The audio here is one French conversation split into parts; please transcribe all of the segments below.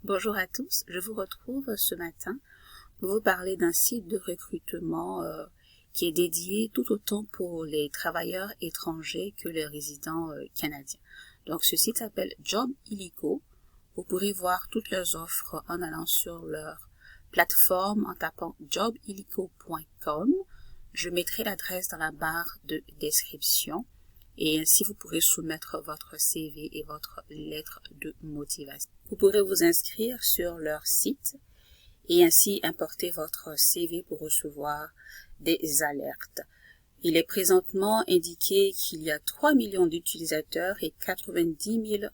Bonjour à tous, je vous retrouve ce matin pour vous parler d'un site de recrutement qui est dédié tout autant pour les travailleurs étrangers que les résidents canadiens. Donc ce site s'appelle Job Illico. Vous pourrez voir toutes leurs offres en allant sur leur plateforme en tapant jobillico.com. Je mettrai l'adresse dans la barre de description et ainsi vous pourrez soumettre votre CV et votre lettre de motivation. Vous pourrez vous inscrire sur leur site et ainsi importer votre CV pour recevoir des alertes. Il est présentement indiqué qu'il y a 3 millions d'utilisateurs et 90 000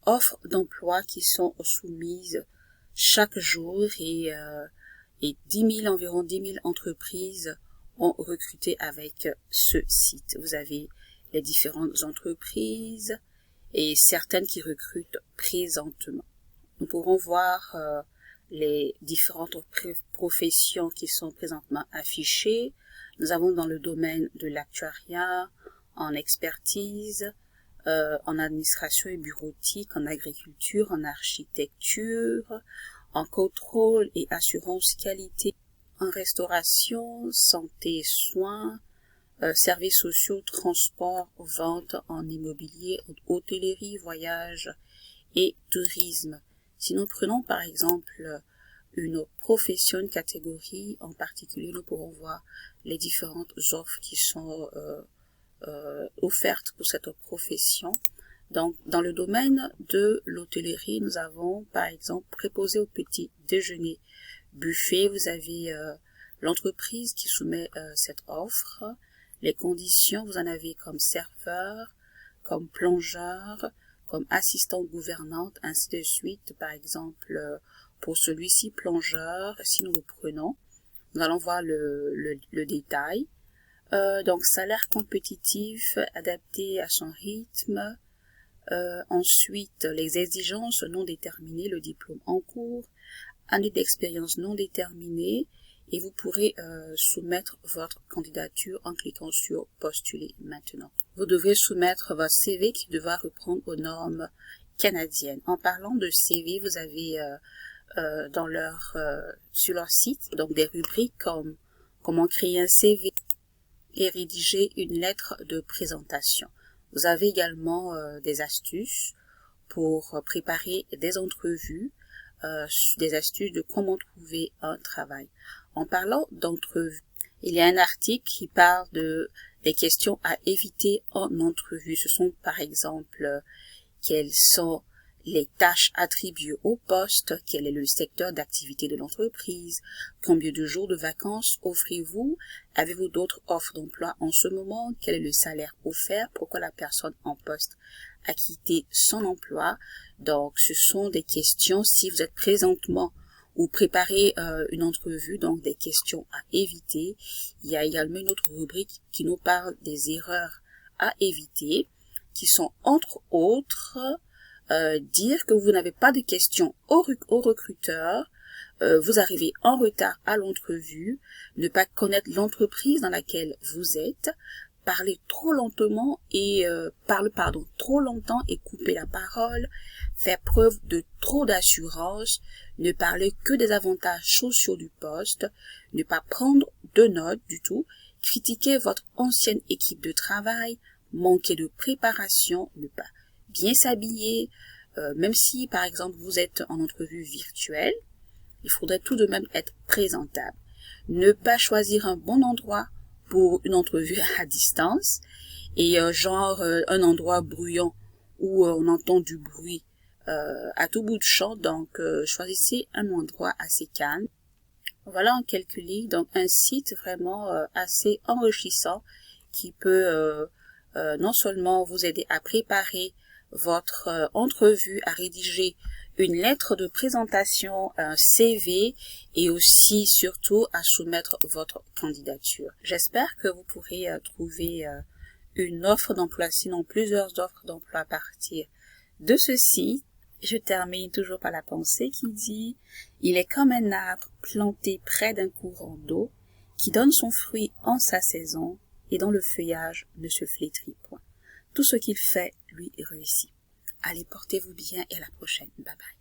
offres d'emploi qui sont soumises chaque jour et environ 10 000 entreprises ont recruté avec ce site. Vous avez les différentes entreprises et certaines qui recrutent présentement. Nous pourrons voir les différentes professions qui sont présentement affichées. Nous avons dans le domaine de l'actuariat, en expertise, en administration et bureautique, en agriculture, en architecture, en contrôle et assurance qualité, en restauration, santé et soins, services sociaux, transport, vente, en immobilier, hôtellerie, voyage et tourisme. Si nous prenons par exemple une profession, une catégorie en particulier, nous pourrons voir les différentes offres qui sont offertes pour cette profession. Donc, dans le domaine de l'hôtellerie, nous avons par exemple préposé au petit déjeuner buffet. Vous avez l'entreprise qui soumet cette offre. Les conditions, vous en avez comme serveur, comme plongeur, comme assistante gouvernante, ainsi de suite. Par exemple, pour celui-ci, plongeur, si nous le prenons, nous allons voir le détail. Donc, salaire compétitif, adapté à son rythme. Ensuite, les exigences non déterminées, le diplôme en cours, année d'expérience non déterminée. Et vous pourrez soumettre votre candidature en cliquant sur postuler maintenant. Vous devrez soumettre votre CV qui devra reprendre aux normes canadiennes. En parlant de CV, vous avez sur leur site donc des rubriques comme comment créer un CV et rédiger une lettre de présentation. Vous avez également des astuces pour préparer des entrevues, des astuces de comment trouver un travail. En parlant d'entrevue, il y a un article qui parle des questions à éviter en entrevue. Ce sont par exemple quelles sont les tâches attribuées au poste, quel est le secteur d'activité de l'entreprise, combien de jours de vacances offrez-vous, avez-vous d'autres offres d'emploi en ce moment, quel est le salaire offert, pourquoi la personne en poste a quitté son emploi. Donc ce sont des questions si vous êtes présentement ou préparez une entrevue, donc des questions à éviter. Il y a également une autre rubrique qui nous parle des erreurs à éviter, qui sont entre autres dire que vous n'avez pas de questions au recruteur, vous arrivez en retard à l'entrevue, ne pas connaître l'entreprise dans laquelle vous êtes, parler trop lentement et trop longtemps et couper la parole, faire preuve de trop d'assurance, ne parler que des avantages sociaux du poste, ne pas prendre de notes du tout, critiquer votre ancienne équipe de travail, manquer de préparation, ne pas bien s'habiller, même si par exemple vous êtes en entrevue virtuelle, il faudrait tout de même être présentable. Ne pas choisir un bon endroit pour une entrevue à distance et un endroit bruyant où on entend du bruit à tout bout de champ, donc choisissez un endroit assez calme. Voilà en quelques lignes, donc un site vraiment assez enrichissant qui peut non seulement vous aider à préparer votre entrevue, à rédiger une lettre de présentation, un CV et aussi surtout à soumettre votre candidature. J'espère que vous pourrez trouver une offre d'emploi, sinon plusieurs offres d'emploi à partir de ceci. Je termine toujours par la pensée qui dit « Il est comme un arbre planté près d'un courant d'eau qui donne son fruit en sa saison et dont le feuillage ne se flétrit point. Tout ce qu'il fait lui réussit. Allez, portez-vous bien et à la prochaine. Bye bye.